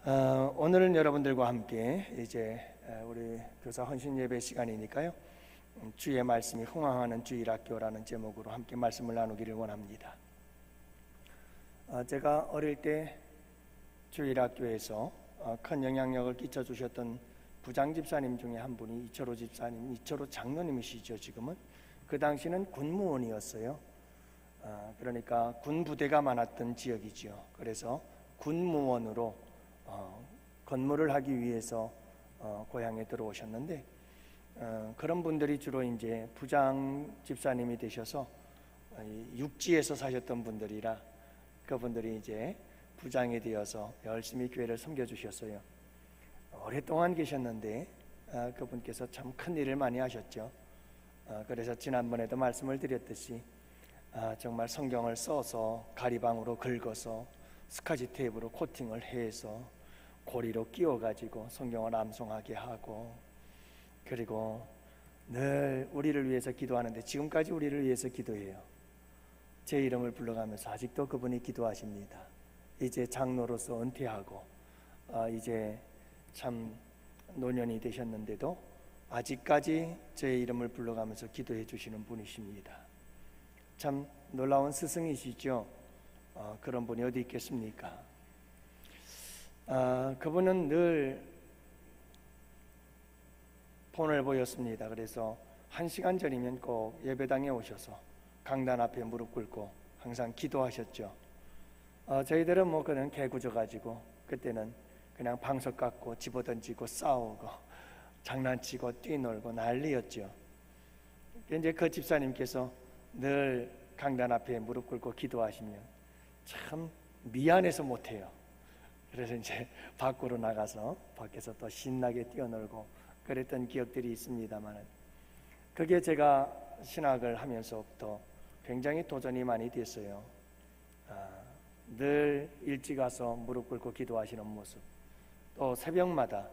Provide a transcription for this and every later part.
오늘은 여러분들과 함께 이제 우리 교사 헌신 예배 시간이니까요. 주의 말씀이 흥황하는 주일학교라는 제목으로 함께 말씀을 나누기를 원합니다. 제가 어릴 때 주일학교에서 큰 영향력을 끼쳐주셨던 부장집사님 중에 한 분이 이철호 집사님, 이철호 장로님이시죠. 지금은 그 당시는 군무원이었어요. 그러니까 군부대가 많았던 지역이죠. 그래서 군무원으로 건물을 하기 위해서 고향에 들어오셨는데 그런 분들이 주로 이제 부장 집사님이 되셔서 육지에서 사셨던 분들이라 그분들이 이제 부장이 되어서 열심히 교회를 섬겨주셨어요. 오랫동안 계셨는데 그분께서 참 큰 일을 많이 하셨죠. 그래서 지난번에도 말씀을 드렸듯이 정말 성경을 써서 가리방으로 긁어서 스카치 테이프로 코팅을 해서 고리로 끼워가지고 성경을 암송하게 하고, 그리고 늘 우리를 위해서 기도하는데 지금까지 우리를 위해서 기도해요. 제 이름을 불러가면서 아직도 그분이 기도하십니다. 이제 장로로서 은퇴하고 이제 참 노년이 되셨는데도 아직까지 제 이름을 불러가면서 기도해 주시는 분이십니다. 참 놀라운 스승이시죠. 그런 분이 어디 있겠습니까? 그분은 늘 본을 보였습니다. 그래서 1시간 전이면 꼭 예배당에 오셔서 강단 앞에 무릎 꿇고 항상 기도하셨죠. 저희들은 뭐 그냥 개구져가지고 그때는 그냥 방석 갖고 집어던지고 싸우고 장난치고 뛰놀고 난리였죠. 이제 그 집사님께서 늘 강단 앞에 무릎 꿇고 기도하시면 참 미안해서 못해요. 그래서 이제 밖으로 나가서 밖에서 또 신나게 뛰어놀고 그랬던 기억들이 있습니다만, 그게 제가 신학을 하면서부터 굉장히 도전이 많이 됐어요. 늘 일찍 와서 무릎 꿇고 기도하시는 모습, 또 새벽마다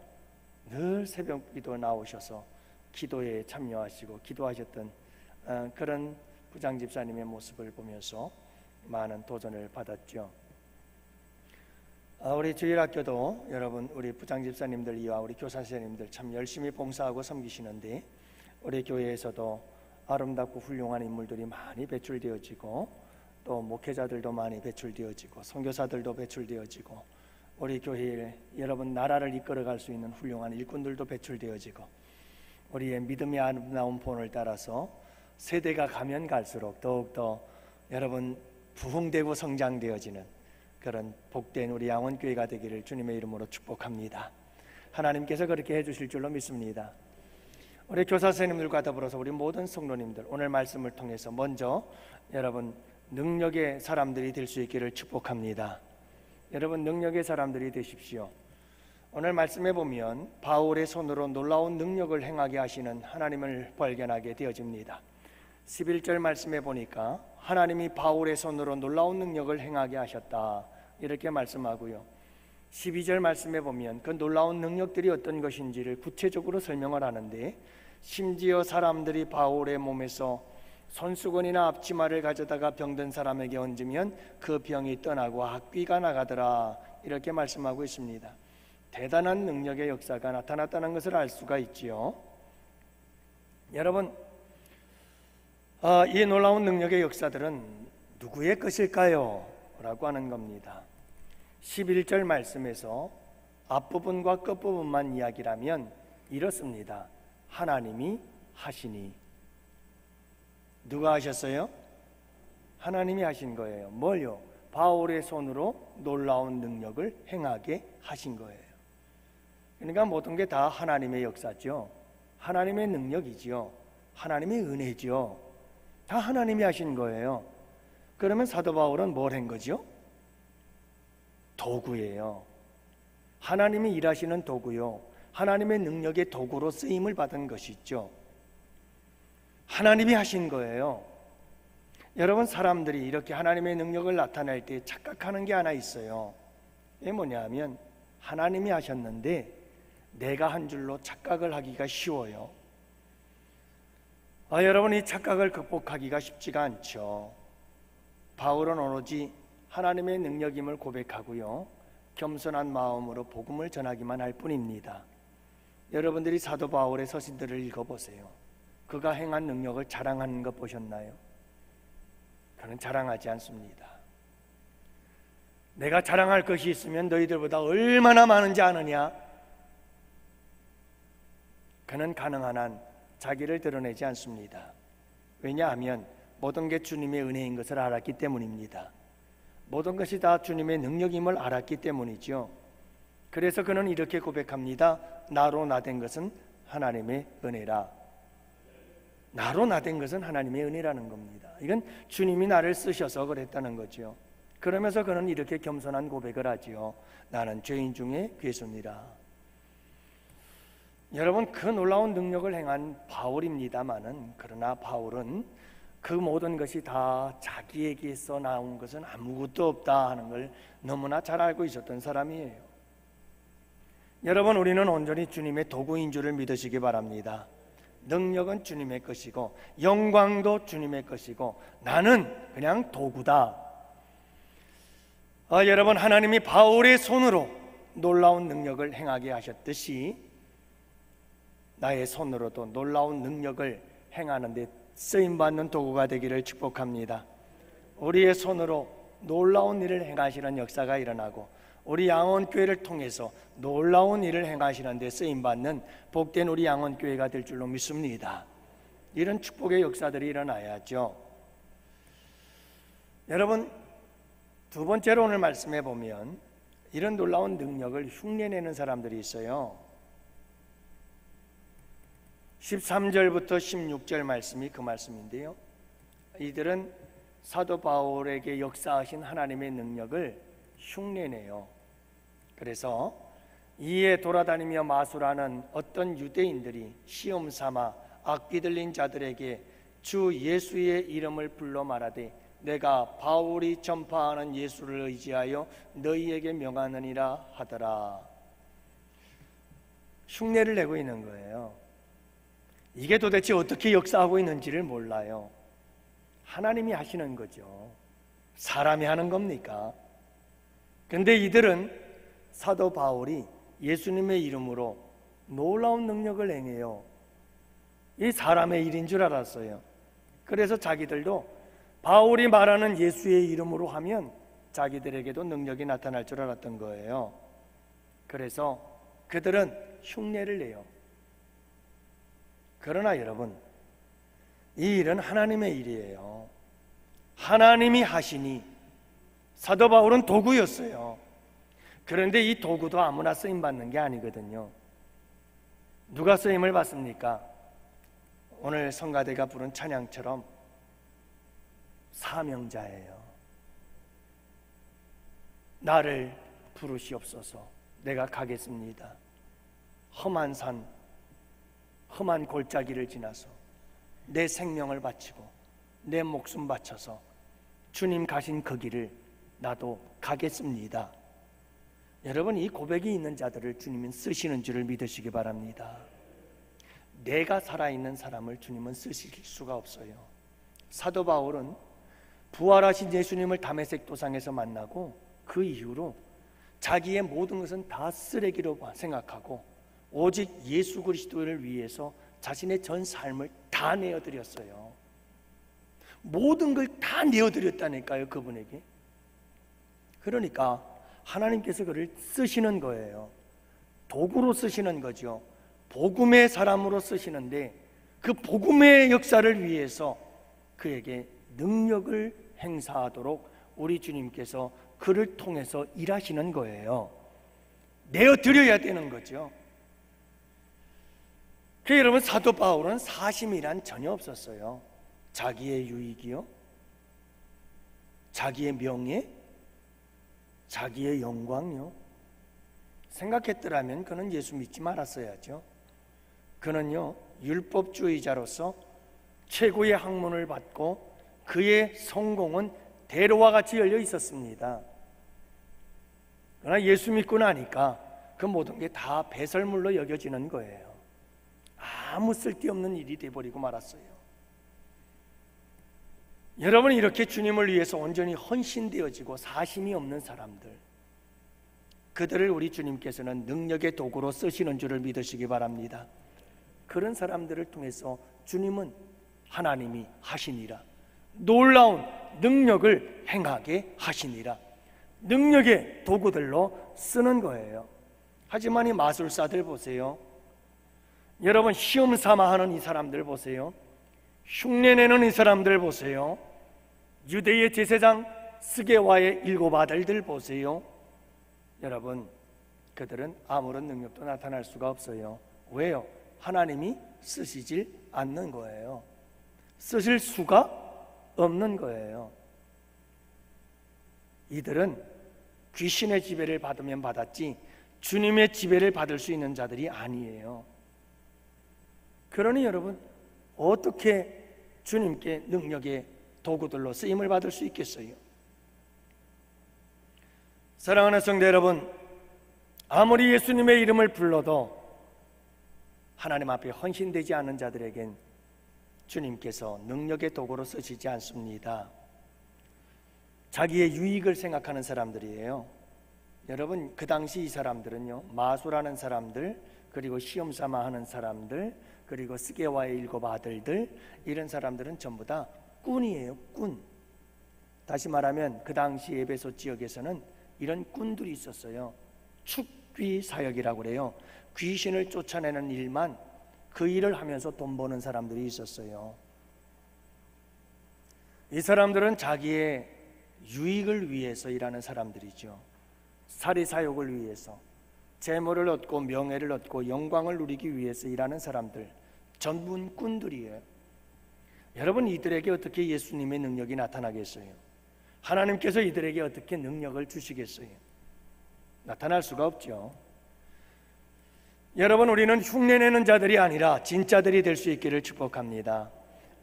늘 새벽 기도 나오셔서 기도에 참여하시고 기도하셨던 그런 부장 집사님의 모습을 보면서 많은 도전을 받았죠. 우리 주일학교도 여러분 우리 부장 집사님들 이와 우리 교사 선생님들 참 열심히 봉사하고 섬기시는데, 우리 교회에서도 아름답고 훌륭한 인물들이 많이 배출되어지고 또 목회자들도 많이 배출되어지고 선교사들도 배출되어지고 우리 교회에 여러분 나라를 이끌어갈 수 있는 훌륭한 일꾼들도 배출되어지고 우리의 믿음의 아름다운 본을 따라서 세대가 가면 갈수록 더욱더 여러분 부흥되고 성장되어지는 그런 복된 우리 양원교회가 되기를 주님의 이름으로 축복합니다. 하나님께서 그렇게 해주실 줄로 믿습니다. 우리 교사 선생님들과 더불어서 우리 모든 성도님들 오늘 말씀을 통해서 먼저 여러분 능력의 사람들이 될 수 있기를 축복합니다. 여러분 능력의 사람들이 되십시오. 오늘 말씀해 보면 바울의 손으로 놀라운 능력을 행하게 하시는 하나님을 발견하게 되어집니다. 11절 말씀해 보니까 하나님이 바울의 손으로 놀라운 능력을 행하게 하셨다 이렇게 말씀하고요. 12절 말씀해 보면 그 놀라운 능력들이 어떤 것인지를 구체적으로 설명을 하는데, 심지어 사람들이 바울의 몸에서 손수건이나 앞치마를 가져다가 병든 사람에게 얹으면 그 병이 떠나고 악귀가 나가더라 이렇게 말씀하고 있습니다. 대단한 능력의 역사가 나타났다는 것을 알 수가 있지요. 여러분 이 놀라운 능력의 역사들은 누구의 것일까요? 라고 하는 겁니다. 11절 말씀에서 앞부분과 끝부분만 이야기라면 이렇습니다. 하나님이 하시니. 누가 하셨어요? 하나님이 하신 거예요. 뭘요? 바울의 손으로 놀라운 능력을 행하게 하신 거예요. 그러니까 모든 게 다 하나님의 역사죠. 하나님의 능력이죠. 하나님의 은혜죠. 다 하나님이 하신 거예요. 그러면 사도 바울은 뭘 한 거죠? 도구예요. 하나님이 일하시는 도구요. 하나님의 능력의 도구로 쓰임을 받은 것이죠. 하나님이 하신 거예요. 여러분 사람들이 이렇게 하나님의 능력을 나타낼 때 착각하는 게 하나 있어요. 이게 뭐냐면 하나님이 하셨는데 내가 한 줄로 착각을 하기가 쉬워요. 여러분 이 착각을 극복하기가 쉽지가 않죠. 바울은 오로지 하나님의 능력임을 고백하고요, 겸손한 마음으로 복음을 전하기만 할 뿐입니다. 여러분들이 사도 바울의 서신들을 읽어보세요. 그가 행한 능력을 자랑하는 것 보셨나요? 그는 자랑하지 않습니다. 내가 자랑할 것이 있으면 너희들보다 얼마나 많은지 아느냐? 그는 가능한 한 자기를 드러내지 않습니다. 왜냐하면 모든 게 주님의 은혜인 것을 알았기 때문입니다. 모든 것이 다 주님의 능력임을 알았기 때문이죠. 그래서 그는 이렇게 고백합니다. 나로 나된 것은 하나님의 은혜라. 나로 나된 것은 하나님의 은혜라는 겁니다. 이건 주님이 나를 쓰셔서 그랬다는 거죠. 그러면서 그는 이렇게 겸손한 고백을 하지요. 나는 죄인 중에 괴수니라. 여러분, 그 놀라운 능력을 행한 바울입니다마는, 그러나 바울은 그 모든 것이 다 자기에게서 나온 것은 아무것도 없다 하는 걸 너무나 잘 알고 있었던 사람이에요. 여러분, 우리는 온전히 주님의 도구인 줄을 믿으시기 바랍니다. 능력은 주님의 것이고 영광도 주님의 것이고 나는 그냥 도구다. 여러분, 하나님이 바울의 손으로 놀라운 능력을 행하게 하셨듯이 나의 손으로도 놀라운 능력을 행하는 데 쓰임받는 도구가 되기를 축복합니다. 우리의 손으로 놀라운 일을 행하시는 역사가 일어나고 우리 양원교회를 통해서 놀라운 일을 행하시는 데 쓰임받는 복된 우리 양원교회가 될 줄로 믿습니다. 이런 축복의 역사들이 일어나야죠. 여러분, 두 번째로 오늘 말씀해 보면 이런 놀라운 능력을 흉내내는 사람들이 있어요. 13절부터 16절 말씀이 그 말씀인데요, 이들은 사도 바울에게 역사하신 하나님의 능력을 흉내내요. 그래서 이에 돌아다니며 마술하는 어떤 유대인들이 시험 삼아 악기 들린 자들에게 주 예수의 이름을 불러 말하되 내가 바울이 전파하는 예수를 의지하여 너희에게 명하느니라 하더라. 흉내를 내고 있는 거예요. 이게 도대체 어떻게 역사하고 있는지를 몰라요. 하나님이 하시는 거죠. 사람이 하는 겁니까? 근데 이들은 사도 바울이 예수님의 이름으로 놀라운 능력을 행해요. 이 사람의 일인 줄 알았어요. 그래서 자기들도 바울이 말하는 예수의 이름으로 하면 자기들에게도 능력이 나타날 줄 알았던 거예요. 그래서 그들은 흉내를 내요. 그러나 여러분, 이 일은 하나님의 일이에요. 하나님이 하시니 사도 바울은 도구였어요. 그런데 이 도구도 아무나 쓰임받는 게 아니거든요. 누가 쓰임을 받습니까? 오늘 성가대가 부른 찬양처럼 사명자예요. 나를 부르시옵소서. 내가 가겠습니다. 험한 산, 험한 골짜기를 지나서 내 생명을 바치고 내 목숨 바쳐서 주님 가신 그 길을 나도 가겠습니다. 여러분, 이 고백이 있는 자들을 주님은 쓰시는 줄을 믿으시기 바랍니다. 내가 살아있는 사람을 주님은 쓰실 수가 없어요. 사도 바울은 부활하신 예수님을 다메섹 도상에서 만나고 그 이후로 자기의 모든 것은 다 쓰레기로 생각하고 오직 예수 그리스도를 위해서 자신의 전 삶을 다 내어드렸어요. 모든 걸 다 내어드렸다니까요, 그분에게. 그러니까 하나님께서 그를 쓰시는 거예요. 도구로 쓰시는 거죠. 복음의 사람으로 쓰시는데 그 복음의 역사를 위해서 그에게 능력을 행사하도록 우리 주님께서 그를 통해서 일하시는 거예요. 내어드려야 되는 거죠. 그 여러분, 사도 바울은 사심이란 전혀 없었어요. 자기의 유익이요, 자기의 명예, 자기의 영광요, 생각했더라면 그는 예수 믿지 말았어야죠. 그는요, 율법주의자로서 최고의 학문을 받고 그의 성공은 대로와 같이 열려 있었습니다. 그러나 예수 믿고 나니까 그 모든 게 다 배설물로 여겨지는 거예요. 아무 쓸데없는 일이 돼버리고 말았어요. 여러분, 이렇게 주님을 위해서 온전히 헌신되어지고 사심이 없는 사람들, 그들을 우리 주님께서는 능력의 도구로 쓰시는 줄을 믿으시기 바랍니다. 그런 사람들을 통해서 주님은 하나님이 하시니라, 놀라운 능력을 행하게 하시니라, 능력의 도구들로 쓰는 거예요. 하지만 이 마술사들 보세요. 여러분, 시험 삼아 하는 이 사람들 보세요. 흉내내는 이 사람들 보세요. 유대의 제사장 스게와의 7 아들들 보세요. 여러분, 그들은 아무런 능력도 나타날 수가 없어요. 왜요? 하나님이 쓰시질 않는 거예요. 쓰실 수가 없는 거예요. 이들은 귀신의 지배를 받으면 받았지 주님의 지배를 받을 수 있는 자들이 아니에요. 그러니 여러분, 어떻게 주님께 능력의 도구들로 쓰임을 받을 수 있겠어요? 사랑하는 성도 여러분, 아무리 예수님의 이름을 불러도 하나님 앞에 헌신되지 않은 자들에겐 주님께서 능력의 도구로 쓰시지 않습니다. 자기의 유익을 생각하는 사람들이에요. 여러분, 그 당시 이 사람들은요, 마술하는 사람들, 그리고 시험 삼아 하는 사람들, 그리고 스게와의 7 아들들, 이런 사람들은 전부 다 꾼이에요. 꾼. 다시 말하면 그 당시 에베소 지역에서는 이런 꾼들이 있었어요. 축귀 사역이라고 그래요. 귀신을 쫓아내는 일만, 그 일을 하면서 돈 버는 사람들이 있었어요. 이 사람들은 자기의 유익을 위해서 일하는 사람들이죠. 사리사욕을 위해서, 재물을 얻고 명예를 얻고 영광을 누리기 위해서 일하는 사람들, 전문 꾼들이에요. 여러분, 이들에게 어떻게 예수님의 능력이 나타나겠어요? 하나님께서 이들에게 어떻게 능력을 주시겠어요? 나타날 수가 없죠. 여러분, 우리는 흉내내는 자들이 아니라 진짜들이 될 수 있기를 축복합니다.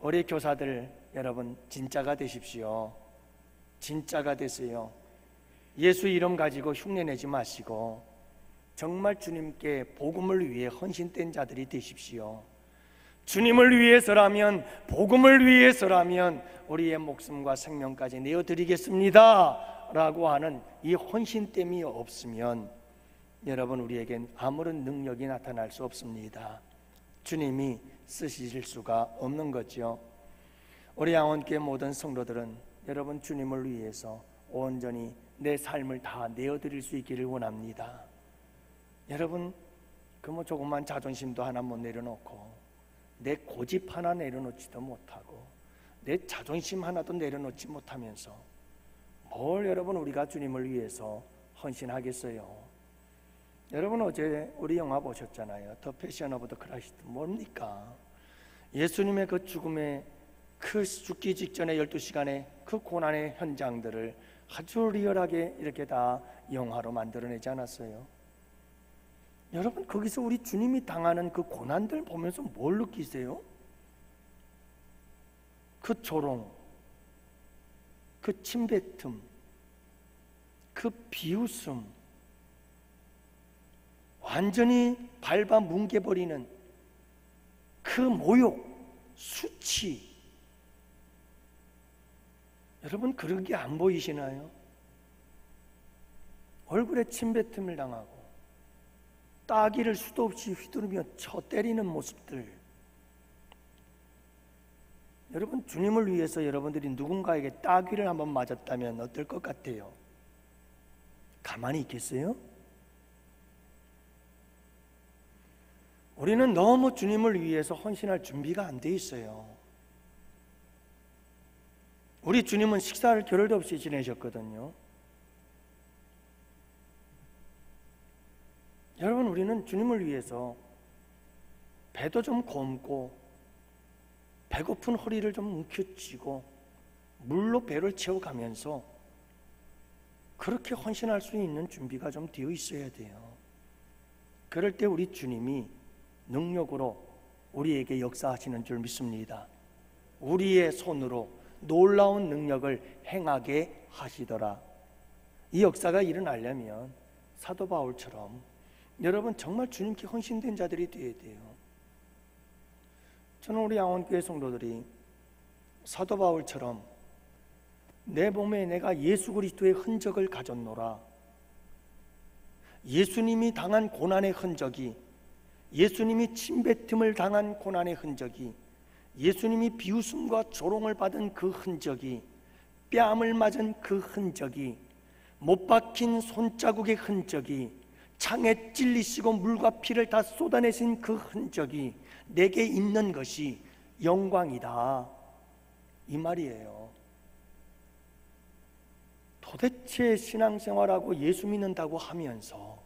우리 교사들 여러분, 진짜가 되십시오. 진짜가 되세요. 예수 이름 가지고 흉내내지 마시고 정말 주님께 복음을 위해 헌신된 자들이 되십시오. 주님을 위해서라면, 복음을 위해서라면 우리의 목숨과 생명까지 내어드리겠습니다 라고 하는 이 헌신됨이 없으면 여러분, 우리에겐 아무런 능력이 나타날 수 없습니다. 주님이 쓰실 수가 없는 거죠. 우리 양원교회 모든 성도들은 여러분, 주님을 위해서 온전히 내 삶을 다 내어드릴 수 있기를 원합니다. 여러분, 그 뭐 조금만 자존심도 하나 못 내려놓고, 내 고집 하나 내려놓지도 못하고, 내 자존심 하나도 내려놓지 못하면서 뭘 여러분, 우리가 주님을 위해서 헌신하겠어요? 여러분, 어제 우리 영화 보셨잖아요. 더 패션 오브 더 크라이스트. 뭡니까? 예수님의 그 죽음의, 그 죽기 직전의 12시간의 그 고난의 현장들을 아주 리얼하게 이렇게 다 영화로 만들어내지 않았어요? 여러분, 거기서 우리 주님이 당하는 그 고난들 보면서 뭘 느끼세요? 그 조롱, 그 침뱉음, 그 비웃음, 완전히 밟아 뭉개버리는 그 모욕, 수치. 여러분, 그런 게 안 보이시나요? 얼굴에 침뱉음을 당하고 따귀를 수도 없이 휘두르며 쳐 때리는 모습들. 여러분, 주님을 위해서 여러분들이 누군가에게 따귀를 한번 맞았다면 어떨 것 같아요? 가만히 있겠어요? 우리는 너무 주님을 위해서 헌신할 준비가 안 돼 있어요. 우리 주님은 식사를 겨를도 없이 지내셨거든요. 여러분, 우리는 주님을 위해서 배도 좀 곪고 배고픈 허리를 좀 움켜쥐고 물로 배를 채워가면서 그렇게 헌신할 수 있는 준비가 좀 되어 있어야 돼요. 그럴 때 우리 주님이 능력으로 우리에게 역사하시는 줄 믿습니다. 우리의 손으로 놀라운 능력을 행하게 하시더라. 이 역사가 일어나려면 사도 바울처럼 여러분, 정말 주님께 헌신된 자들이 되어야 돼요. 저는 우리 양원교회 성도들이 사도 바울처럼 내 몸에 내가 예수 그리스도의 흔적을 가졌노라, 예수님이 당한 고난의 흔적이, 예수님이 침뱉음을 당한 고난의 흔적이, 예수님이 비웃음과 조롱을 받은 그 흔적이, 뺨을 맞은 그 흔적이, 못 박힌 손자국의 흔적이, 창에 찔리시고 물과 피를 다 쏟아내신 그 흔적이 내게 있는 것이 영광이다, 이 말이에요. 도대체 신앙생활하고 예수 믿는다고 하면서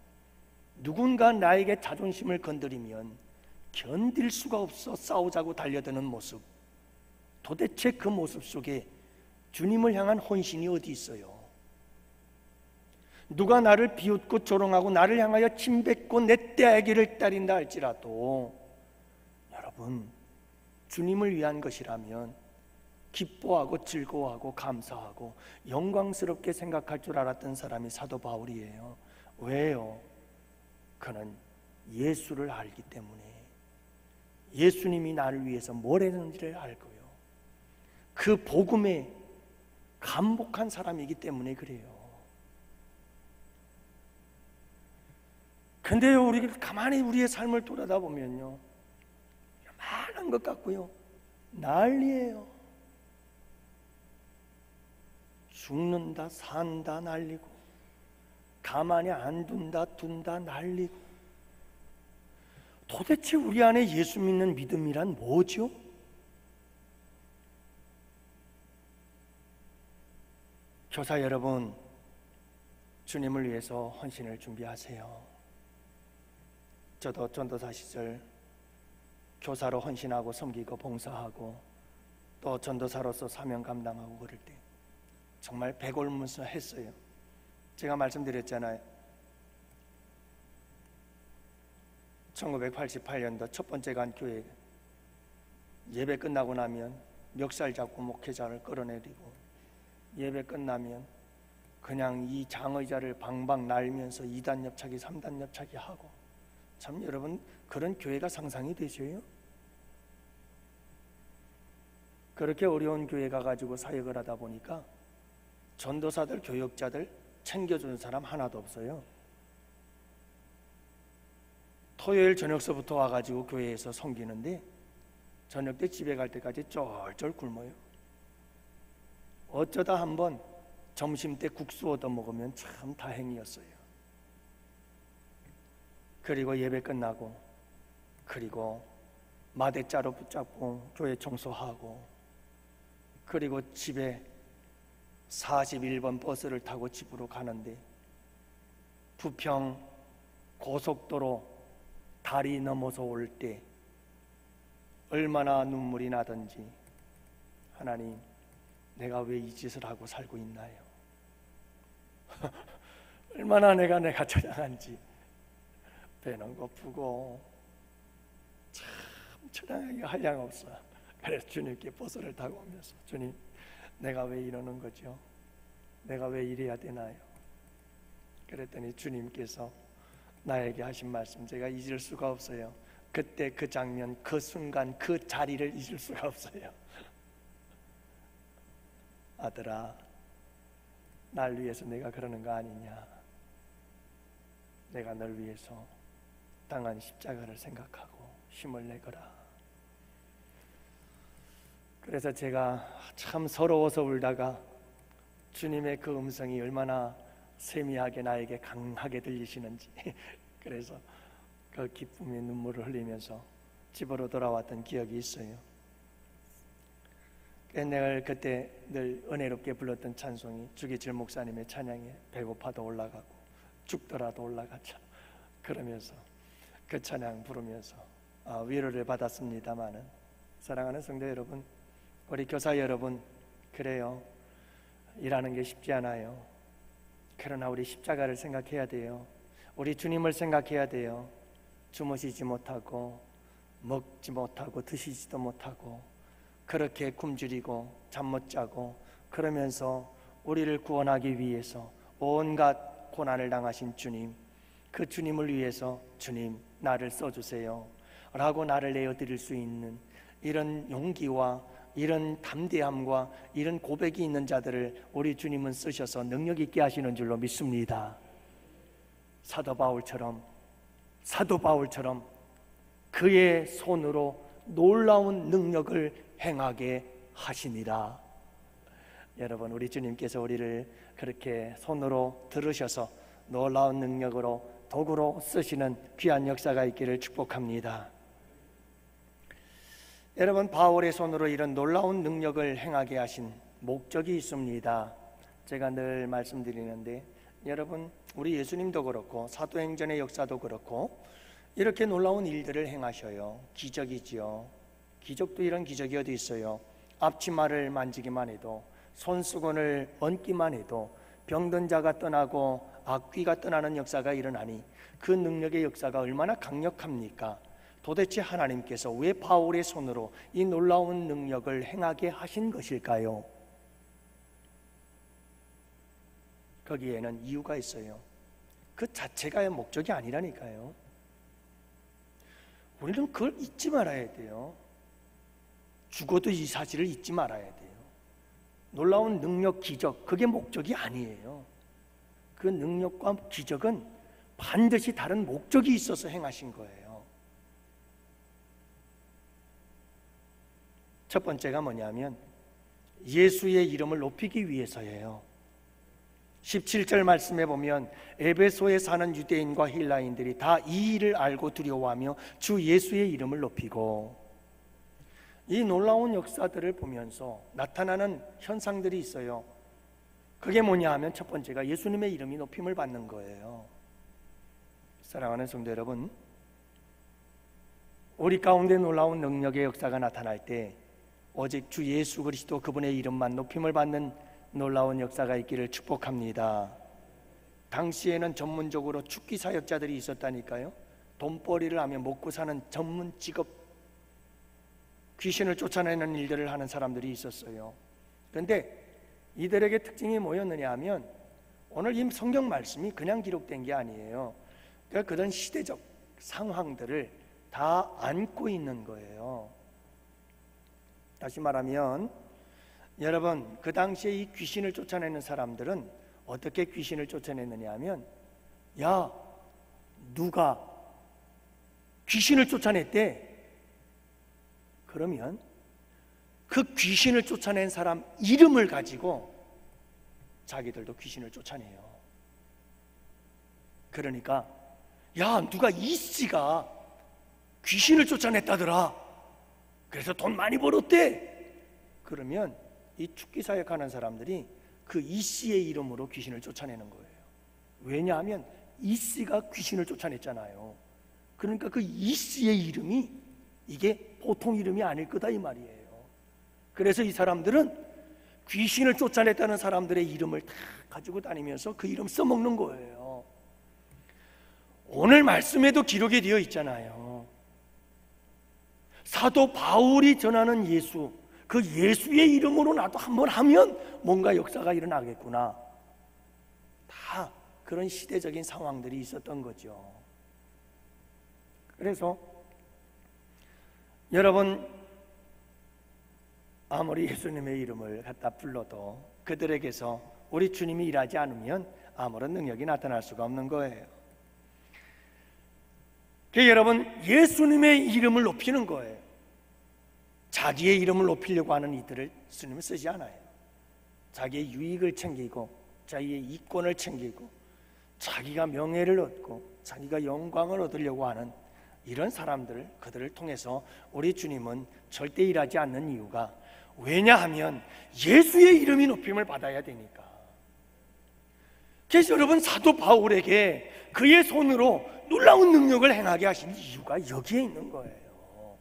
누군가 나에게 자존심을 건드리면 견딜 수가 없어 싸우자고 달려드는 모습, 도대체 그 모습 속에 주님을 향한 헌신이 어디 있어요? 누가 나를 비웃고 조롱하고 나를 향하여 침뱉고 내 떼기를 따린다 할지라도 여러분, 주님을 위한 것이라면 기뻐하고 즐거워하고 감사하고 영광스럽게 생각할 줄 알았던 사람이 사도 바울이에요. 왜요? 그는 예수를 알기 때문에, 예수님이 나를 위해서 뭘 했는지를 알고요, 그 복음에 감복한 사람이기 때문에 그래요. 근데요, 우리가 가만히 우리의 삶을 돌아다보면요, 많은 것 같고요, 난리예요. 죽는다 산다 난리고, 가만히 안 둔다 난리고. 도대체 우리 안에 예수 믿는 믿음이란 뭐죠? 교사 여러분, 주님을 위해서 헌신을 준비하세요. 저도 전도사 시절 교사로 헌신하고 섬기고 봉사하고 또 전도사로서 사명 감당하고 그럴 때 정말 배골문서했어요. 제가 말씀드렸잖아요. 1988년도 첫 번째 간 교회 예배 끝나고 나면 멱살 잡고 목회자를 끌어내리고, 예배 끝나면 그냥 이 장의자를 방방 날면서 2단 옆차기 3단 옆차기 하고, 참 여러분, 그런 교회가 상상이 되셔요? 그렇게 어려운 교회 가가지고 사역을 하다 보니까 전도사들, 교역자들 챙겨주는 사람 하나도 없어요. 토요일 저녁서부터 와가지고 교회에서 섬기는데 저녁 때 집에 갈 때까지 쫄쫄 굶어요. 어쩌다 한번 점심 때 국수 얻어 먹으면 참 다행이었어요. 그리고 예배 끝나고, 그리고 마대자루 붙잡고 교회 청소하고, 그리고 집에 41번 버스를 타고 집으로 가는데 부평 고속도로 다리 넘어서 올 때 얼마나 눈물이 나던지, 하나님, 내가 왜 이 짓을 하고 살고 있나요? 얼마나 내가 처량한지, 배는 고프고 참 처량하게 한량없어. 그래서 주님께 버스를 타고 오면서, 주님, 내가 왜 이러는 거죠? 내가 왜 이래야 되나요? 그랬더니 주님께서 나에게 하신 말씀, 제가 잊을 수가 없어요. 그때 그 장면, 그 순간, 그 자리를 잊을 수가 없어요. 아들아, 날 위해서 내가 그러는 거 아니냐? 내가 널 위해서 당한 십자가를 생각하고 힘을 내거라. 그래서 제가 참 서러워서 울다가 주님의 그 음성이 얼마나 세미하게 나에게 강하게 들리시는지 그래서 그 기쁨의 눈물을 흘리면서 집으로 돌아왔던 기억이 있어요. 내가 그때 늘 은혜롭게 불렀던 찬송이 주기철 목사님의 찬양에 배고파도 올라가고 죽더라도 올라가자, 그러면서 그 찬양 부르면서 위로를 받았습니다마는, 사랑하는 성도 여러분, 우리 교사 여러분, 그래요, 일하는 게 쉽지 않아요. 그러나 우리 십자가를 생각해야 돼요. 우리 주님을 생각해야 돼요. 주무시지 못하고 먹지 못하고 드시지도 못하고 그렇게 굶주리고 잠 못 자고 그러면서 우리를 구원하기 위해서 온갖 고난을 당하신 주님, 그 주님을 위해서 주님 나를 써주세요 라고 나를 내어드릴 수 있는 이런 용기와 이런 담대함과 이런 고백이 있는 자들을 우리 주님은 쓰셔서 능력 있게 하시는 줄로 믿습니다. 사도 바울처럼 그의 손으로 놀라운 능력을 행하게 하시니라. 여러분, 우리 주님께서 우리를 그렇게 손으로 들으셔서 놀라운 능력으로 도구로 쓰시는 귀한 역사가 있기를 축복합니다. 여러분, 바울의 손으로 이런 놀라운 능력을 행하게 하신 목적이 있습니다. 제가 늘 말씀드리는데, 여러분, 우리 예수님도 그렇고 사도행전의 역사도 그렇고 이렇게 놀라운 일들을 행하셔요. 기적이지요. 기적도 이런 기적이 어디 있어요? 앞치마를 만지기만 해도, 손수건을 얹기만 해도 병든 자가 떠나고 악귀가 떠나는 역사가 일어나니 그 능력의 역사가 얼마나 강력합니까? 도대체 하나님께서 왜 바울의 손으로 이 놀라운 능력을 행하게 하신 것일까요? 거기에는 이유가 있어요. 그 자체가 목적이 아니라니까요. 우리는 그걸 잊지 말아야 돼요. 죽어도 이 사실을 잊지 말아야 돼요. 놀라운 능력, 기적, 그게 목적이 아니에요. 그 능력과 기적은 반드시 다른 목적이 있어서 행하신 거예요. 첫 번째가 뭐냐면 예수의 이름을 높이기 위해서예요. 17절 말씀에 보면 에베소에 사는 유대인과 헬라인들이 다 이 일을 알고 두려워하며 주 예수의 이름을 높이고, 이 놀라운 역사들을 보면서 나타나는 현상들이 있어요. 그게 뭐냐 하면 첫 번째가 예수님의 이름이 높임을 받는 거예요. 사랑하는 성도 여러분, 우리 가운데 놀라운 능력의 역사가 나타날 때 오직 주 예수 그리스도 그분의 이름만 높임을 받는 놀라운 역사가 있기를 축복합니다. 당시에는 전문적으로 축기 사역자들이 있었다니까요. 돈벌이를 하며 먹고 사는 전문 직업, 귀신을 쫓아내는 일들을 하는 사람들이 있었어요. 그런데 이들에게 특징이 뭐였느냐 하면, 오늘 이 성경 말씀이 그냥 기록된 게 아니에요. 그러니까 그런 시대적 상황들을 다 안고 있는 거예요. 다시 말하면 여러분, 그 당시에 이 귀신을 쫓아내는 사람들은 어떻게 귀신을 쫓아냈느냐 하면, 야, 누가 귀신을 쫓아냈대. 그러면 그 귀신을 쫓아낸 사람 이름을 가지고 자기들도 귀신을 쫓아내요. 그러니까, 야, 누가 이씨가 귀신을 쫓아냈다더라. 그래서 돈 많이 벌었대. 그러면 이 축기 사역하는 사람들이 그 이씨의 이름으로 귀신을 쫓아내는 거예요. 왜냐하면 이씨가 귀신을 쫓아냈잖아요. 그러니까 그 이씨의 이름이 이게 보통 이름이 아닐 거다 이 말이에요. 그래서 이 사람들은 귀신을 쫓아냈다는 사람들의 이름을 다 가지고 다니면서 그 이름 써먹는 거예요. 오늘 말씀에도 기록이 되어 있잖아요. 사도 바울이 전하는 예수, 그 예수의 이름으로 나도 한번 하면 뭔가 역사가 일어나겠구나. 다 그런 시대적인 상황들이 있었던 거죠. 그래서 여러분, 아무리 예수님의 이름을 갖다 불러도 그들에게서 우리 주님이 일하지 않으면 아무런 능력이 나타날 수가 없는 거예요. 그러니까 여러분, 예수님의 이름을 높이는 거예요. 자기의 이름을 높이려고 하는 이들을 주님은 쓰지 않아요. 자기의 유익을 챙기고 자기의 이권을 챙기고 자기가 명예를 얻고 자기가 영광을 얻으려고 하는 이런 사람들, 그들을 통해서 우리 주님은 절대 일하지 않는 이유가, 왜냐하면 예수의 이름이 높임을 받아야 되니까. 그래서 여러분, 사도 바울에게 그의 손으로 놀라운 능력을 행하게 하신 이유가 여기에 있는 거예요.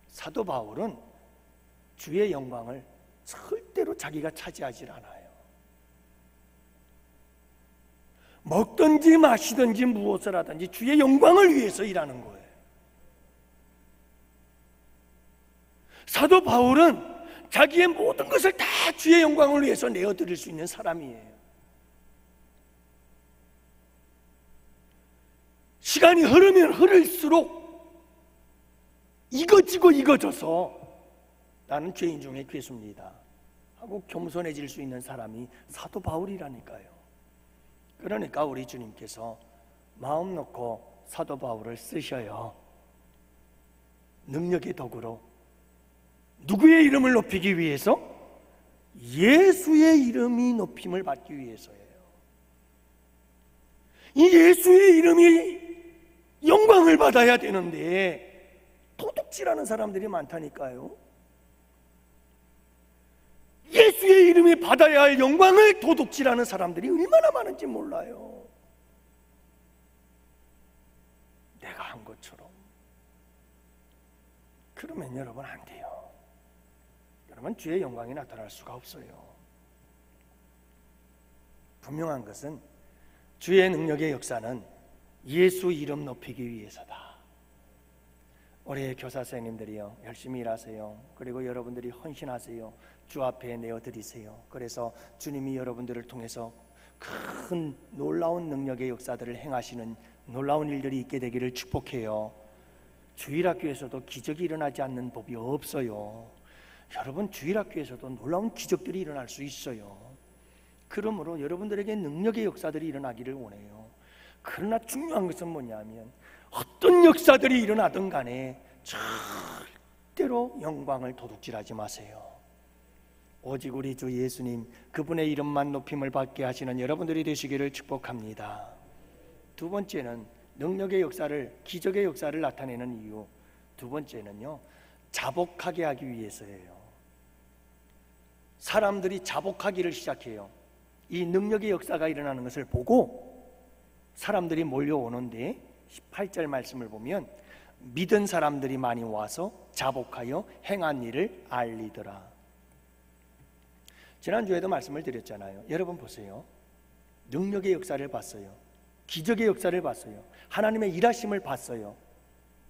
사도 바울은 주의 영광을 절대로 자기가 차지하지 않아요. 먹든지 마시든지 무엇을 하든지 주의 영광을 위해서 일하는 거예요. 사도 바울은 자기의 모든 것을 다 주의 영광을 위해서 내어드릴 수 있는 사람이에요. 시간이 흐르면 흐를수록 이거지고 이거져서 나는 죄인 중에 괴수입니다 하고 겸손해질 수 있는 사람이 사도 바울이라니까요. 그러니까 우리 주님께서 마음 놓고 사도 바울을 쓰셔요. 능력의 도구로. 누구의 이름을 높이기 위해서? 예수의 이름이 높임을 받기 위해서예요. 이 예수의 이름이 영광을 받아야 되는데 도둑질하는 사람들이 많다니까요. 예수의 이름이 받아야 할 영광을 도둑질하는 사람들이 얼마나 많은지 몰라요. 내가 한 것처럼. 그러면 여러분 안 돼요. 여러분 주의 영광이 나타날 수가 없어요. 분명한 것은 주의 능력의 역사는 예수 이름 높이기 위해서다. 올해 교사 선생님들이요, 열심히 일하세요. 그리고 여러분들이 헌신하세요. 주 앞에 내어드리세요. 그래서 주님이 여러분들을 통해서 큰 놀라운 능력의 역사들을 행하시는 놀라운 일들이 있게 되기를 축복해요. 주일학교에서도 기적이 일어나지 않는 법이 없어요. 여러분 주일학교에서도 놀라운 기적들이 일어날 수 있어요. 그러므로 여러분들에게 능력의 역사들이 일어나기를 원해요. 그러나 중요한 것은 뭐냐면 어떤 역사들이 일어나든 간에 절대로 영광을 도둑질하지 마세요. 오직 우리 주 예수님 그분의 이름만 높임을 받게 하시는 여러분들이 되시기를 축복합니다. 두 번째는 능력의 역사를, 기적의 역사를 나타내는 이유, 두 번째는요, 자복하게 하기 위해서예요. 사람들이 자복하기를 시작해요. 이 능력의 역사가 일어나는 것을 보고 사람들이 몰려오는데 18절 말씀을 보면 믿은 사람들이 많이 와서 자복하여 행한 일을 알리더라. 지난주에도 말씀을 드렸잖아요. 여러분 보세요. 능력의 역사를 봤어요. 기적의 역사를 봤어요. 하나님의 일하심을 봤어요.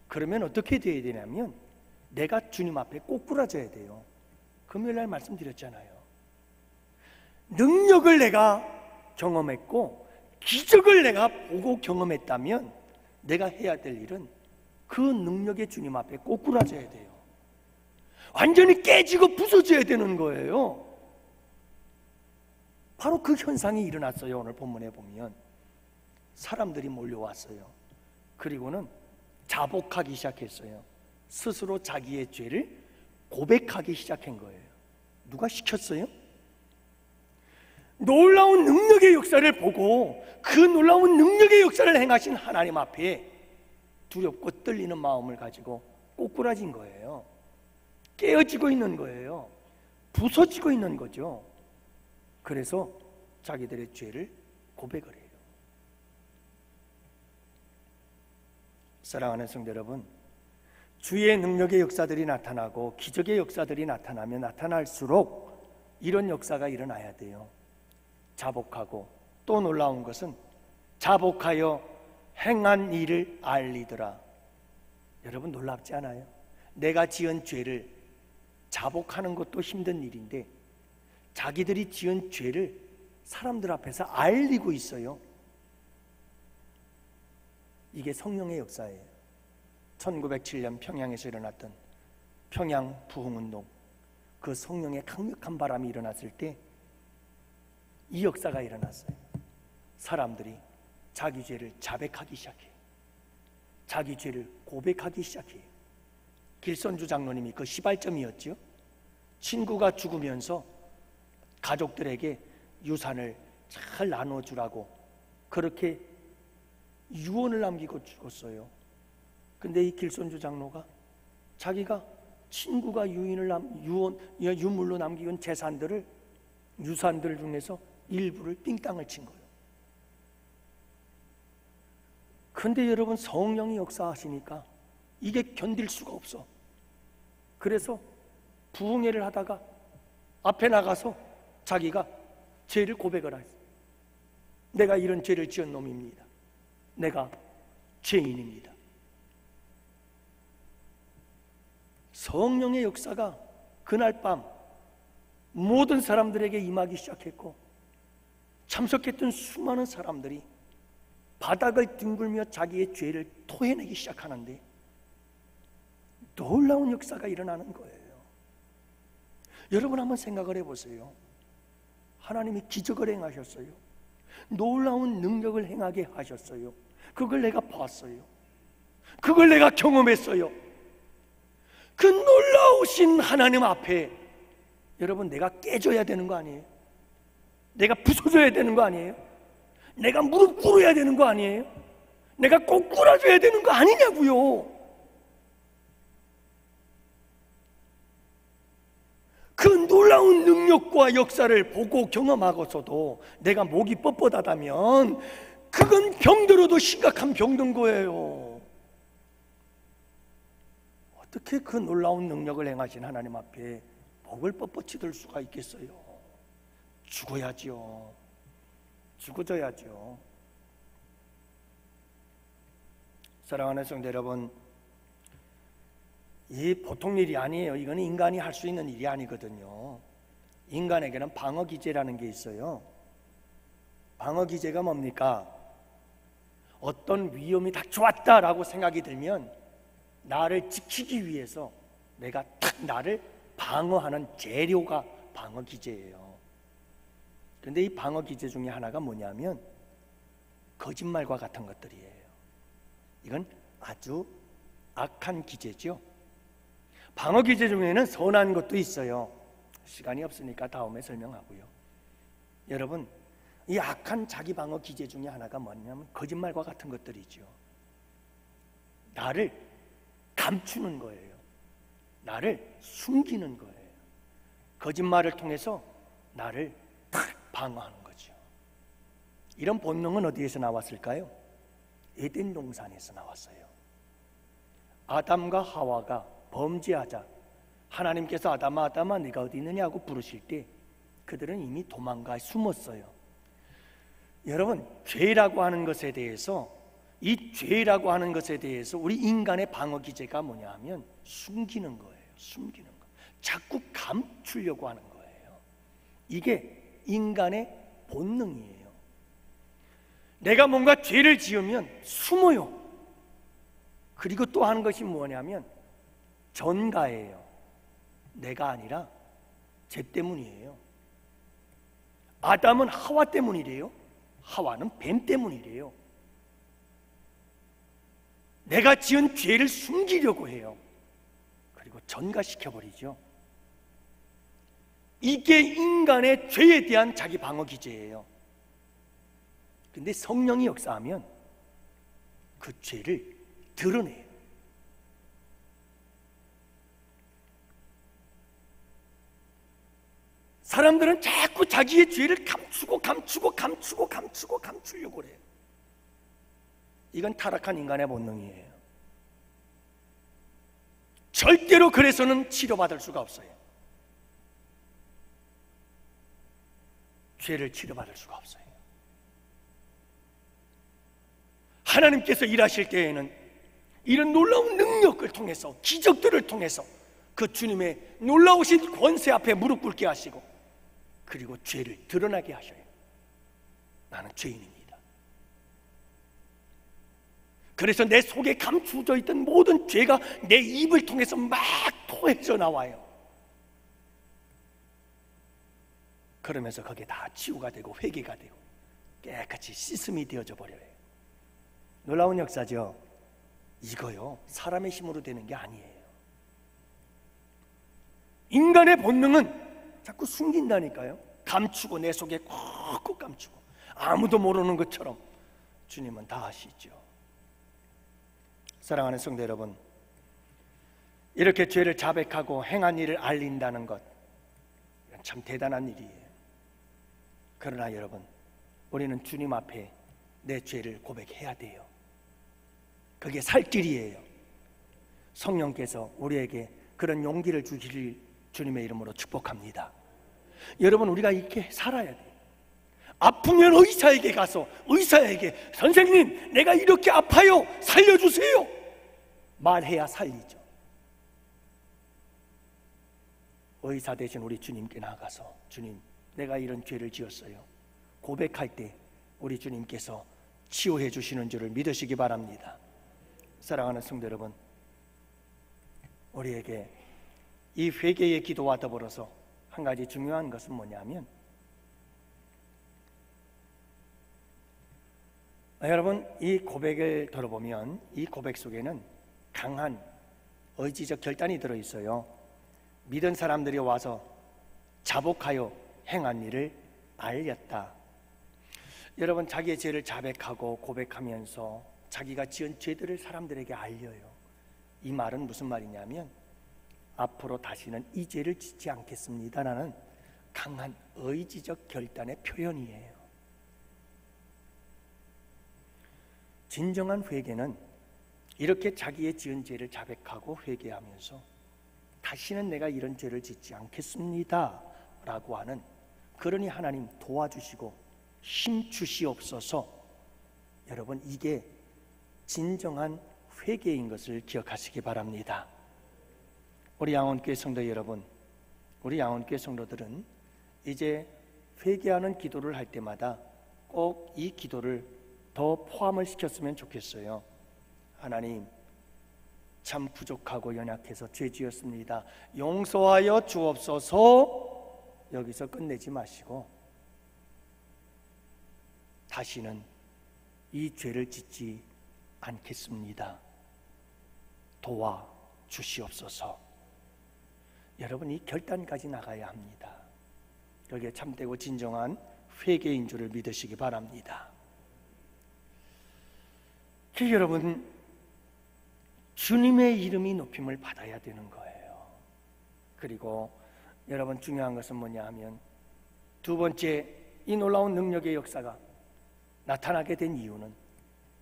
그러면 어떻게 되어야 되냐면 내가 주님 앞에 꼬꾸라져야 돼요. 금요일날 말씀드렸잖아요. 능력을 내가 경험했고 기적을 내가 보고 경험했다면 내가 해야 될 일은 그 능력의 주님 앞에 꼬꾸라져야 돼요. 완전히 깨지고 부서져야 되는 거예요. 바로 그 현상이 일어났어요. 오늘 본문에 보면 사람들이 몰려왔어요. 그리고는 자복하기 시작했어요. 스스로 자기의 죄를 고백하기 시작한 거예요. 누가 시켰어요? 놀라운 능력의 역사를 보고 그 놀라운 능력의 역사를 행하신 하나님 앞에 두렵고 떨리는 마음을 가지고 꼬꾸라진 거예요. 깨어지고 있는 거예요. 부서지고 있는 거죠. 그래서 자기들의 죄를 고백을 해요. 사랑하는 성도 여러분, 주의 능력의 역사들이 나타나고 기적의 역사들이 나타나면 나타날수록 이런 역사가 일어나야 돼요. 자복하고, 또 놀라운 것은 자복하여 행한 일을 알리더라. 여러분 놀랍지 않아요? 내가 지은 죄를 자복하는 것도 힘든 일인데 자기들이 지은 죄를 사람들 앞에서 알리고 있어요. 이게 성령의 역사예요. 1907년 평양에서 일어났던 평양 부흥운동, 그 성령의 강력한 바람이 일어났을 때 이 역사가 일어났어요. 사람들이 자기 죄를 자백하기 시작해요. 자기 죄를 고백하기 시작해요. 길선주 장로님이 그 시발점이었죠. 친구가 죽으면서 가족들에게 유산을 잘 나눠주라고 그렇게 유언을 남기고 죽었어요. 근데 이 길선주 장로가 자기가 친구가 유물로 남긴 유산들 중에서 일부를 띵땅을 친 거예요. 근데 여러분 성령이 역사하시니까 이게 견딜 수가 없어. 그래서 부흥회를 하다가 앞에 나가서 자기가 죄를 고백을 했어요. 내가 이런 죄를 지은 놈입니다. 내가 죄인입니다. 성령의 역사가 그날 밤 모든 사람들에게 임하기 시작했고 참석했던 수많은 사람들이 바닥을 뒹굴며 자기의 죄를 토해내기 시작하는데 놀라운 역사가 일어나는 거예요. 여러분 한번 생각을 해보세요. 하나님이 기적을 행하셨어요. 놀라운 능력을 행하게 하셨어요. 그걸 내가 봤어요. 그걸 내가 경험했어요. 그 놀라우신 하나님 앞에 여러분, 내가 깨져야 되는 거 아니에요? 내가 부서져야 되는 거 아니에요? 내가 무릎 꿇어야 되는 거 아니에요? 내가 꼭 꿇어줘야 되는 거 아니냐고요. 그 놀라운 능력과 역사를 보고 경험하고서도 내가 목이 뻣뻣하다면 그건 병들어도 심각한 병든 거예요. 어떻게 그 놀라운 능력을 행하신 하나님 앞에 목을 뻣뻣이 들 수가 있겠어요? 죽어야죠. 죽어져야죠. 사랑하는 성도 여러분, 이 보통 일이 아니에요. 이거는 인간이 할 수 있는 일이 아니거든요. 인간에게는 방어기제라는 게 있어요. 방어기제가 뭡니까? 어떤 위험이 닥쳐왔다라고 생각이 들면 나를 지키기 위해서 내가 딱 나를 방어하는 재료가 방어기제예요. 그런데 이 방어기제 중에 하나가 뭐냐면 거짓말과 같은 것들이에요. 이건 아주 악한 기제죠. 방어기제 중에는 선한 것도 있어요. 시간이 없으니까 다음에 설명하고요. 여러분, 이 악한 자기 방어 기제 중에 하나가 뭐냐면 거짓말과 같은 것들이죠. 나를 감추는 거예요. 나를 숨기는 거예요. 거짓말을 통해서 나를 딱 방어하는 거죠. 이런 본능은 어디에서 나왔을까요? 에덴 동산에서 나왔어요. 아담과 하와가 범죄하자 하나님께서 아담아 네가 어디 있느냐고 부르실 때 그들은 이미 도망가 숨었어요. 여러분, 죄라고 하는 것에 대해서, 이 죄라고 하는 것에 대해서 우리 인간의 방어 기제가 뭐냐 하면 숨기는 거예요. 숨기는 거. 자꾸 감추려고 하는 거예요. 이게 인간의 본능이에요. 내가 뭔가 죄를 지으면 숨어요. 그리고 또 하는 것이 뭐냐면 전가예요. 내가 아니라 죄 때문이에요. 아담은 하와 때문이래요. 하와는 뱀 때문이래요. 내가 지은 죄를 숨기려고 해요. 그리고 전가시켜버리죠. 이게 인간의 죄에 대한 자기 방어 기제예요. 근데 성령이 역사하면 그 죄를 드러내요. 사람들은 자꾸 자기의 죄를 감추려고 그래요. 이건 타락한 인간의 본능이에요. 절대로 그래서는 치료받을 수가 없어요. 죄를 치료받을 수가 없어요. 하나님께서 일하실 때에는 이런 놀라운 능력을 통해서, 기적들을 통해서 그 주님의 놀라우신 권세 앞에 무릎 꿇게 하시고, 그리고 죄를 드러나게 하셔요. 나는 죄인입니다. 그래서 내 속에 감추어져 있던 모든 죄가 내 입을 통해서 막 토해져 나와요. 그러면서 거기에 다 치유가 되고 회개가 되고 깨끗이 씻음이 되어져 버려요. 놀라운 역사죠. 이거요, 사람의 힘으로 되는 게 아니에요. 인간의 본능은 자꾸 숨긴다니까요. 감추고, 내 속에 꾹꾹 감추고 아무도 모르는 것처럼. 주님은 다 아시죠. 사랑하는 성도 여러분, 이렇게 죄를 자백하고 행한 일을 알린다는 것, 참 대단한 일이에요. 그러나 여러분, 우리는 주님 앞에 내 죄를 고백해야 돼요. 그게 살 길이에요. 성령께서 우리에게 그런 용기를 주시길 주님의 이름으로 축복합니다. 여러분, 우리가 이렇게 살아야 돼요. 아프면 의사에게 가서 의사에게 선생님, 내가 이렇게 아파요, 살려주세요 말해야 살리죠. 의사 대신 우리 주님께 나가서 주님, 내가 이런 죄를 지었어요 고백할 때 우리 주님께서 치유해 주시는 줄을 믿으시기 바랍니다. 사랑하는 성도 여러분, 우리에게 이 회개의 기도와 더불어서 한 가지 중요한 것은 뭐냐면 여러분, 이 고백을 들어보면 이 고백 속에는 강한 의지적 결단이 들어있어요. 믿은 사람들이 와서 자복하여 행한 일을 알렸다. 여러분, 자기의 죄를 자백하고 고백하면서 자기가 지은 죄들을 사람들에게 알려요. 이 말은 무슨 말이냐면 앞으로 다시는 이 죄를 짓지 않겠습니다라는 강한 의지적 결단의 표현이에요. 진정한 회개는 이렇게 자기의 지은 죄를 자백하고 회개하면서 다시는 내가 이런 죄를 짓지 않겠습니다 라고 하는, 그러니 하나님 도와주시고 힘 주시옵소서. 여러분, 이게 진정한 회개인 것을 기억하시기 바랍니다. 우리 양원교회 성도 여러분, 우리 양원교회 성도들은 이제 회개하는 기도를 할 때마다 꼭 이 기도를 더 포함을 시켰으면 좋겠어요. 하나님, 참 부족하고 연약해서 죄 지었습니다. 용서하여 주옵소서. 여기서 끝내지 마시고 다시는 이 죄를 짓지 않겠습니다. 도와 주시옵소서. 여러분, 이 결단까지 나가야 합니다. 여기에 참되고 진정한 회개인 줄을 믿으시기 바랍니다. 여러분, 주님의 이름이 높임을 받아야 되는 거예요. 그리고 여러분, 중요한 것은 뭐냐 하면 두 번째, 이 놀라운 능력의 역사가 나타나게 된 이유는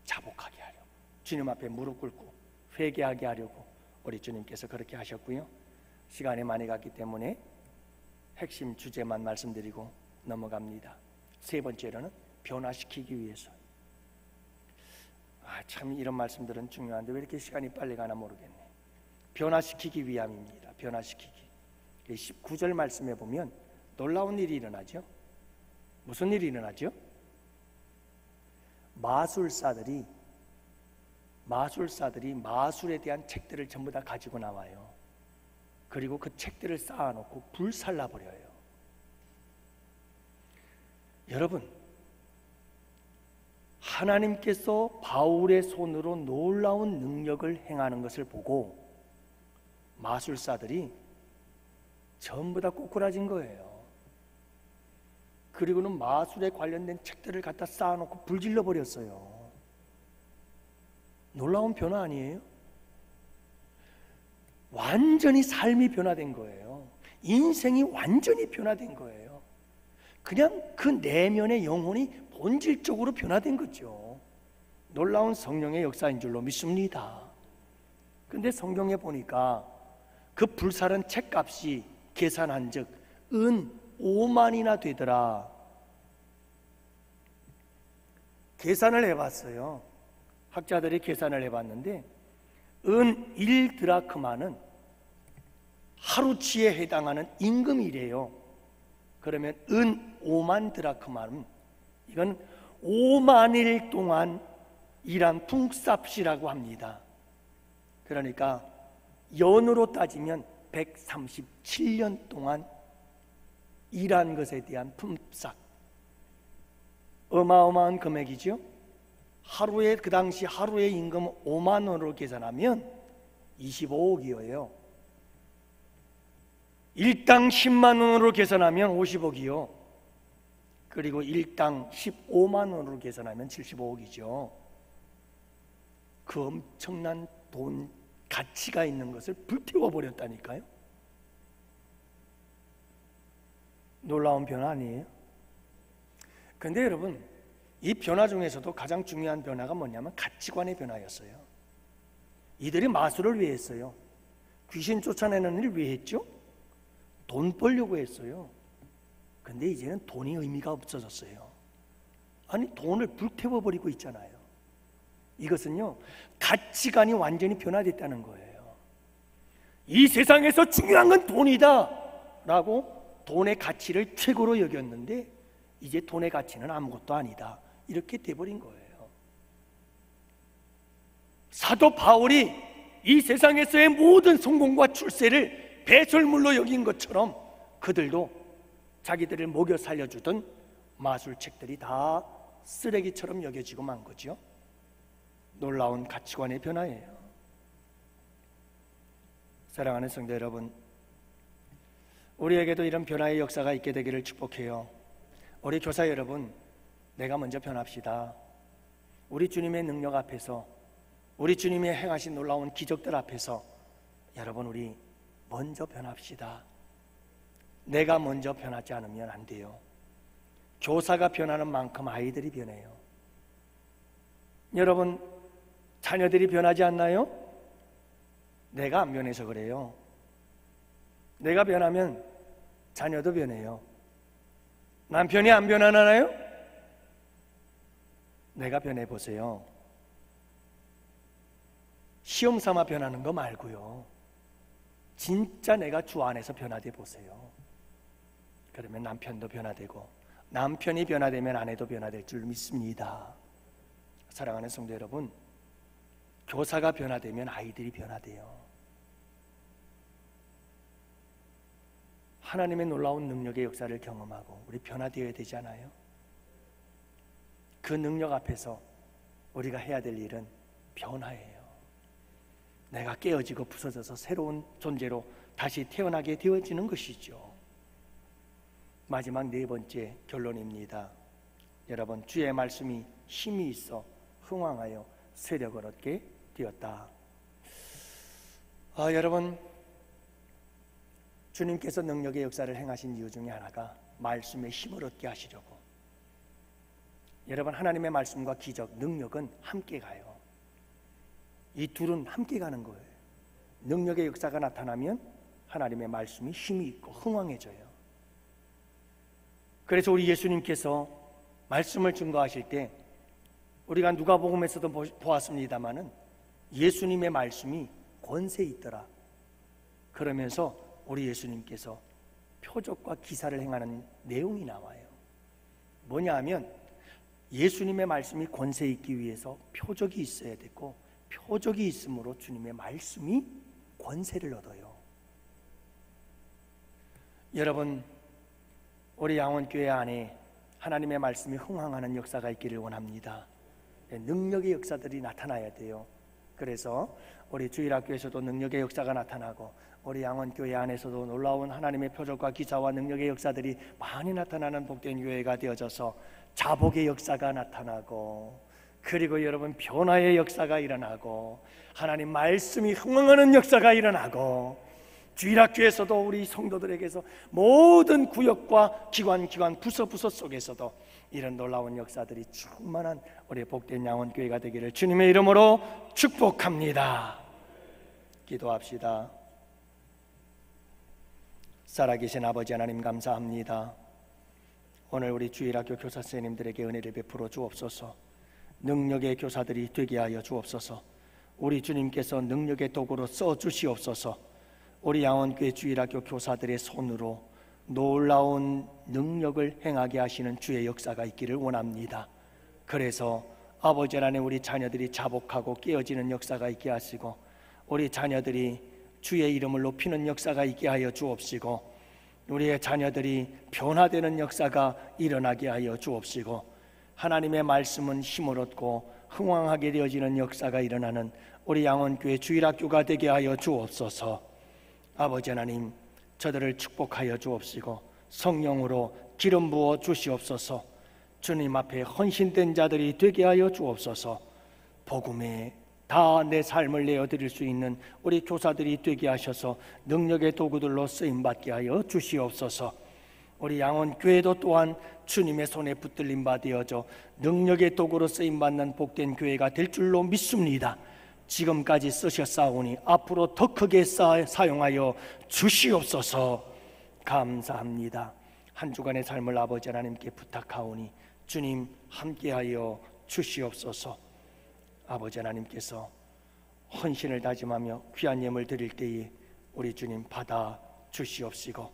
자복하게 하려고, 주님 앞에 무릎 꿇고 회개하게 하려고 우리 주님께서 그렇게 하셨고요. 시간이 많이 갔기 때문에 핵심 주제만 말씀드리고 넘어갑니다. 세 번째로는 변화시키기 위해서. 참 이런 말씀들은 중요한데 왜 이렇게 시간이 빨리 가나 모르겠네. 변화시키기 위함입니다. 변화시키기. 19절 말씀에 보면 놀라운 일이 일어나죠. 무슨 일이 일어나죠? 마술사들이 마술에 대한 책들을 전부 다 가지고 나와요. 그리고 그 책들을 쌓아놓고 불살라버려요. 여러분, 하나님께서 바울의 손으로 놀라운 능력을 행하는 것을 보고 마술사들이 전부 다 꼬꾸라진 거예요. 그리고는 마술에 관련된 책들을 갖다 쌓아놓고 불질러 버렸어요. 놀라운 변화 아니에요? 완전히 삶이 변화된 거예요. 인생이 완전히 변화된 거예요. 그냥 그 내면의 영혼이 본질적으로 변화된 거죠. 놀라운 성령의 역사인 줄로 믿습니다. 근데 성경에 보니까 그 불살은 책값이 계산한 즉 은 5만이나 되더라. 계산을 해봤어요. 학자들이 계산을 해봤는데 은 1드라크마는 하루치에 해당하는 임금이래요. 그러면 은 5만 드라크마는 이건 5만일 동안 일한 품삯이라고 합니다. 그러니까 연으로 따지면 137년 동안 일한 것에 대한 품삯. 어마어마한 금액이죠. 하루에, 그 당시 하루의 임금 5만 원으로 계산하면 25억이에요. 일당 10만 원으로 계산하면 50억이요. 그리고 일당 15만 원으로 계산하면 75억이죠. 그 엄청난 돈, 가치가 있는 것을 불태워버렸다니까요. 놀라운 변화 아니에요? 근데 여러분, 이 변화 중에서도 가장 중요한 변화가 뭐냐면 가치관의 변화였어요. 이들이 마술을 왜 했어요? 귀신 쫓아내는 일을 왜 했죠? 돈 벌려고 했어요. 근데 이제는 돈이 의미가 없어졌어요. 아니, 돈을 불태워버리고 있잖아요. 이것은요, 가치관이 완전히 변화됐다는 거예요. 이 세상에서 중요한 건 돈이다 라고 돈의 가치를 최고로 여겼는데 이제 돈의 가치는 아무것도 아니다, 이렇게 돼버린 거예요. 사도 바울이 이 세상에서의 모든 성공과 출세를 배설물로 여긴 것처럼 그들도 자기들을 먹여 살려주던 마술책들이 다 쓰레기처럼 여겨지고 만 거죠. 놀라운 가치관의 변화예요. 사랑하는 성도 여러분, 우리에게도 이런 변화의 역사가 있게 되기를 축복해요. 우리 교사 여러분, 내가 먼저 변합시다. 우리 주님의 능력 앞에서, 우리 주님의 행하신 놀라운 기적들 앞에서 여러분, 우리 먼저 변합시다. 내가 먼저 변하지 않으면 안 돼요. 교사가 변하는 만큼 아이들이 변해요. 여러분, 자녀들이 변하지 않나요? 내가 안 변해서 그래요. 내가 변하면 자녀도 변해요. 남편이 안 변하나요? 내가 변해보세요. 시험 삼아 변하는 거 말고요. 진짜 내가 주 안에서 변화돼 보세요. 그러면 남편도 변화되고, 남편이 변화되면 아내도 변화될 줄 믿습니다. 사랑하는 성도 여러분, 교사가 변화되면 아이들이 변화돼요. 하나님의 놀라운 능력의 역사를 경험하고 우리 변화되어야 되잖아요. 그 능력 앞에서 우리가 해야 될 일은 변화예요. 내가 깨어지고 부서져서 새로운 존재로 다시 태어나게 되어지는 것이죠. 마지막 네 번째 결론입니다. 여러분, 주의 말씀이 힘이 있어 흥왕하여 세력을 얻게 되었다. 여러분, 주님께서 능력의 역사를 행하신 이유 중에 하나가 말씀의 힘을 얻게 하시려고. 여러분, 하나님의 말씀과 기적, 능력은 함께 가요. 이 둘은 함께 가는 거예요. 능력의 역사가 나타나면 하나님의 말씀이 힘이 있고 흥왕해져요. 그래서 우리 예수님께서 말씀을 증거하실 때, 우리가 누가복음에서도 보았습니다마는 예수님의 말씀이 권세 있더라. 그러면서 우리 예수님께서 표적과 기사를 행하는 내용이 나와요. 뭐냐 하면 예수님의 말씀이 권세 있기 위해서 표적이 있어야 되고, 표적이 있으므로 주님의 말씀이 권세를 얻어요. 여러분, 우리 양원교회 안에 하나님의 말씀이 흥황하는 역사가 있기를 원합니다. 능력의 역사들이 나타나야 돼요. 그래서 우리 주일학교에서도 능력의 역사가 나타나고, 우리 양원교회 안에서도 놀라운 하나님의 표적과 기사와 능력의 역사들이 많이 나타나는 복된 교회가 되어져서 자복의 역사가 나타나고, 그리고 여러분 변화의 역사가 일어나고, 하나님 말씀이 흥황하는 역사가 일어나고, 주일학교에서도 우리 성도들에게서 모든 구역과 기관 부서 속에서도 이런 놀라운 역사들이 충만한 우리 복된 양원교회가 되기를 주님의 이름으로 축복합니다. 기도합시다. 살아계신 아버지 하나님, 감사합니다. 오늘 우리 주일학교 교사 선생님들에게 은혜를 베풀어 주옵소서. 능력의 교사들이 되게 하여 주옵소서. 우리 주님께서 능력의 도구로 써주시옵소서. 우리 양원교회 주일학교 교사들의 손으로 놀라운 능력을 행하게 하시는 주의 역사가 있기를 원합니다. 그래서 아버지 하나님, 우리 자녀들이 자복하고 깨어지는 역사가 있게 하시고, 우리 자녀들이 주의 이름을 높이는 역사가 있게 하여 주옵시고, 우리의 자녀들이 변화되는 역사가 일어나게 하여 주옵시고, 하나님의 말씀은 힘을 얻고 흥왕하게 되어지는 역사가 일어나는 우리 양원교회 주일학교가 되게 하여 주옵소서. 아버지 하나님, 저들을 축복하여 주옵시고 성령으로 기름 부어 주시옵소서. 주님 앞에 헌신된 자들이 되게 하여 주옵소서. 복음에 다 내 삶을 내어드릴 수 있는 우리 교사들이 되게 하셔서 능력의 도구들로 쓰임받게 하여 주시옵소서. 우리 양원교회도 또한 주님의 손에 붙들림 바 되어져 능력의 도구로 쓰임받는 복된 교회가 될 줄로 믿습니다. 지금까지 쓰셨사오니 앞으로 더 크게 사용하여 주시옵소서. 감사합니다. 한 주간의 삶을 아버지 하나님께 부탁하오니 주님 함께하여 주시옵소서. 아버지 하나님께서 헌신을 다짐하며 귀한 예물 드릴 때에 우리 주님 받아 주시옵시고,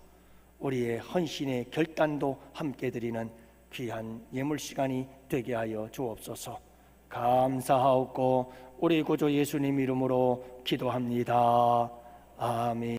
우리의 헌신의 결단도 함께 드리는 귀한 예물 시간이 되게 하여 주옵소서. 감사하옵고 우리 구주 예수님 이름으로 기도합니다. 아멘.